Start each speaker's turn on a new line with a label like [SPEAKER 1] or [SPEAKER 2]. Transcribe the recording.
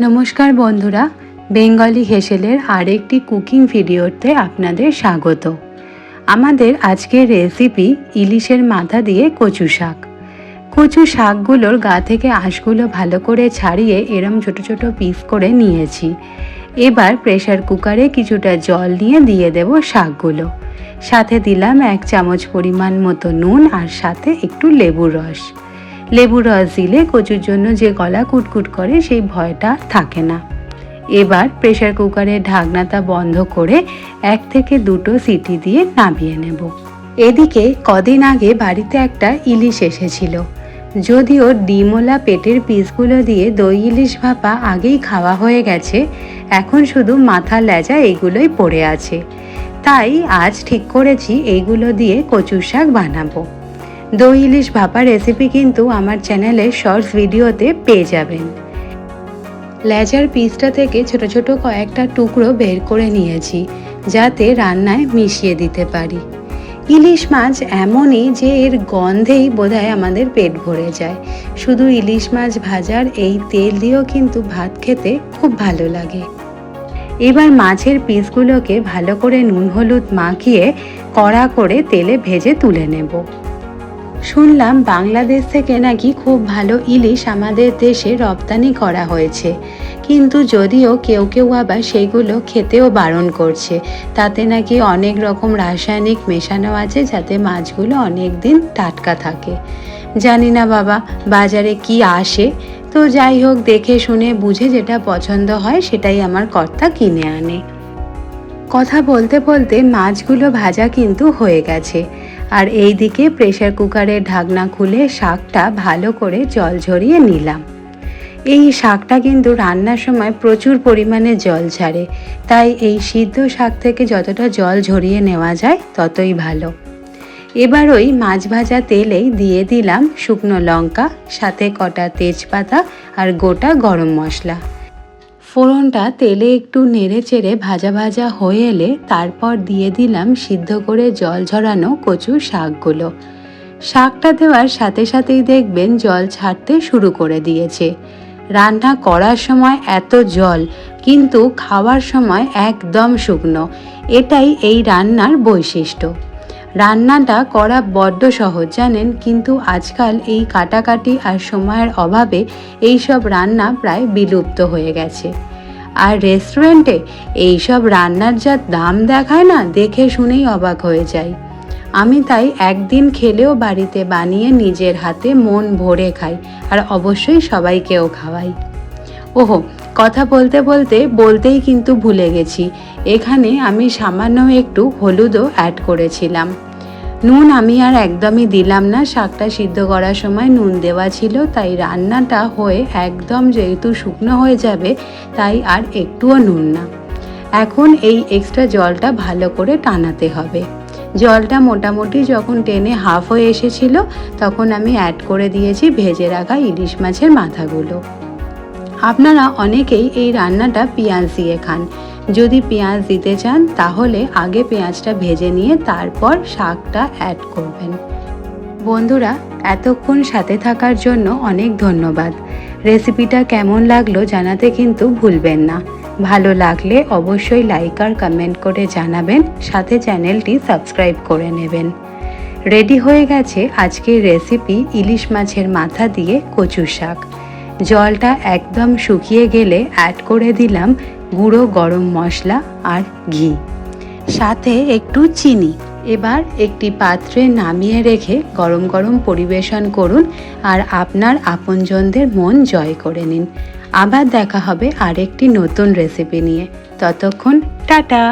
[SPEAKER 1] নমস্কার বন্ধুরা, বেঙ্গলি হেসেলের আরেকটি কুকিং ভিডিওতে আপনাদের স্বাগত। আমাদের আজকের রেসিপি ইলিশের মাথা দিয়ে কচু শাক। কচু শাকগুলোর গা থেকে আঁশগুলো ভালো করে ছাড়িয়ে এরম ছোট ছোট পিস করে নিয়েছি। এবার প্রেসার কুকারে কিছুটা জল নিয়ে দিয়ে দেব শাকগুলো। সাথে দিলাম 1 চামচ পরিমাণ মতো নুন আর সাথে একটু লেবুর রস। লেবুর রস দিলে কচুর জন্য যে গলা কুটকুট করে সেই ভয়টা থাকে না। এবার প্রেসার কুকারের ঢাকনাটা বন্ধ করে 1 থেকে 2টো সিটি দিয়ে নামিয়ে নেব। এদিকে কদিন আগে বাড়িতে একটা ইলিশ এসেছিল। যদিও ডিমওয়ালা পেটের পিসগুলো দিয়ে দই ইলিশ ভাপা আগেই খাওয়া হয়ে গেছে, এখন শুধু মাথা লেজা এইগুলোই পড়ে আছে। তাই আজ ঠিক করেছি এইগুলো দিয়ে কচুর শাক বানাবো। দই ইলিশ ভাপা রেসিপি কিন্তু আমার চ্যানেলে শর্টস ভিডিওতে পেয়ে যাবেন। লেজার পিসটা থেকে ছোট ছোট কয়েকটা টুকরো বের করে নিয়েছি, যাতে রান্নায় মিশিয়ে দিতে পারি। ইলিশ মাছ এমনই যে এর গন্ধেই বোধহয় আমাদের পেট ভরে যায়। শুধু ইলিশ মাছ ভাজার এই তেল দিয়েও কিন্তু ভাত খেতে খুব ভালো লাগে। এবার মাছের পিসগুলোকে ভালো করে নুন হলুদ মাখিয়ে কড়া করে তেলে ভেজে তুলে নেব। শুনলাম বাংলাদেশ থেকে নাকি খুব ভালো ইলিশ আমাদের দেশে রপ্তানি করা হয়েছে, কিন্তু যদিও কেউ কেউ আবার সেইগুলো খেতেও বারণ করছে। তাতে নাকি অনেক রকম রাসায়নিক মেশানো আছে, যাতে মাছগুলো অনেক দিন টাটকা থাকে। জানি না বাবা বাজারে কি আসে, তো যাই হোক, দেখে শুনে বুঝে যেটা পছন্দ হয় সেটাই আমার কর্তা কিনে আনে। কথা বলতে বলতে মাছগুলো ভাজা কিন্তু হয়ে গেছে, আর এই দিকে প্রেসার কুকারের ঢাকনা খুলে শাকটা ভালো করে জল ঝরিয়ে নিলাম। এই শাকটা কিন্তু রান্নার সময় প্রচুর পরিমাণে জল ছাড়ে, তাই এই সিদ্ধ শাক থেকে যতটা জল ঝরিয়ে নেওয়া যায় ততই ভালো। এবার ওই মাছ ভাজা তেলেই দিয়ে দিলাম শুকনো লঙ্কা, সাথে কটা তেজপাতা আর গোটা গরম মশলা। ফোড়নটা তেলে একটু নেড়ে চেড়ে ভাজা ভাজা হয়ে এলে তারপর দিয়ে দিলাম সিদ্ধ করে জল ঝরানো কচু শাকগুলো। শাকটা দেওয়ার সাথে সাথেই দেখবেন জল ছাড়তে শুরু করে দিয়েছে। রান্না করার সময় এত জল, কিন্তু খাওয়ার সময় একদম শুকনো। এটাই এই রান্নার বৈশিষ্ট্য। রান্নাটা করা বড্ড সহজ জানেন, কিন্তু আজকাল এই কাটাকাটি আর সময়ের অভাবে এইসব রান্না প্রায় বিলুপ্ত হয়ে গেছে। আর রেস্টুরেন্টে এইসব রান্নার যা দাম দেখায় না, দেখে শুনেই অবাক হয়ে যাই। আমি তাই একদিন খেলেও বাড়িতে বানিয়ে নিজের হাতে মন ভরে খাই, আর অবশ্যই সবাইকেও খাওয়াই। ওহো, কথা বলতে বলতে বলতেই কিন্তু ভুলে গেছি, এখানে আমি সামান্য একটু হলুদও অ্যাড করেছিলাম। নুন আমি আর একদমই দিলাম না, শাকটা সিদ্ধ করার সময় নুন দেওয়া ছিল, তাই রান্নাটা হয়ে একদম যেহেতু শুকনো হয়ে যাবে, তাই আর একটুও নুন না। এখন এই এক্সট্রা জলটা ভালো করে টানাতে হবে। জলটা মোটামুটি যখন টেনে হাফ হয়ে এসেছিল, তখন আমি অ্যাড করে দিয়েছি ভেজে রাখা ইলিশ মাছের মাথাগুলো। আপনারা অনেকেই এই রান্নাটা পেঁয়াজ দিয়ে খান। যদি পেঁয়াজ দিতে চান তাহলে আগে পেঁয়াজটা ভেজে নিয়ে তারপর শাকটা অ্যাড করবেন। বন্ধুরা, এতক্ষণ সাথে থাকার জন্য অনেক ধন্যবাদ। রেসিপিটা কেমন লাগলো জানাতে কিন্তু ভুলবেন না। ভালো লাগলে অবশ্যই লাইক আর কমেন্ট করে জানাবেন, সাথে চ্যানেলটি সাবস্ক্রাইব করে নেবেন। রেডি হয়ে গেছে আজকের রেসিপি ইলিশ মাছের মাথা দিয়ে কচু শাক। জলটা একদম শুকিয়ে গেলে অ্যাড করে দিলাম গুঁড়ো গরম মশলা আর ঘি, সাথে একটু চিনি। এবার একটি পাত্রে নামিয়ে রেখে গরম গরম পরিবেশন করুন, আর আপনার আপনজনদের মন জয় করে নিন। আবার দেখা হবে আরেকটি নতুন রেসিপি নিয়ে। ততক্ষণ টাটা।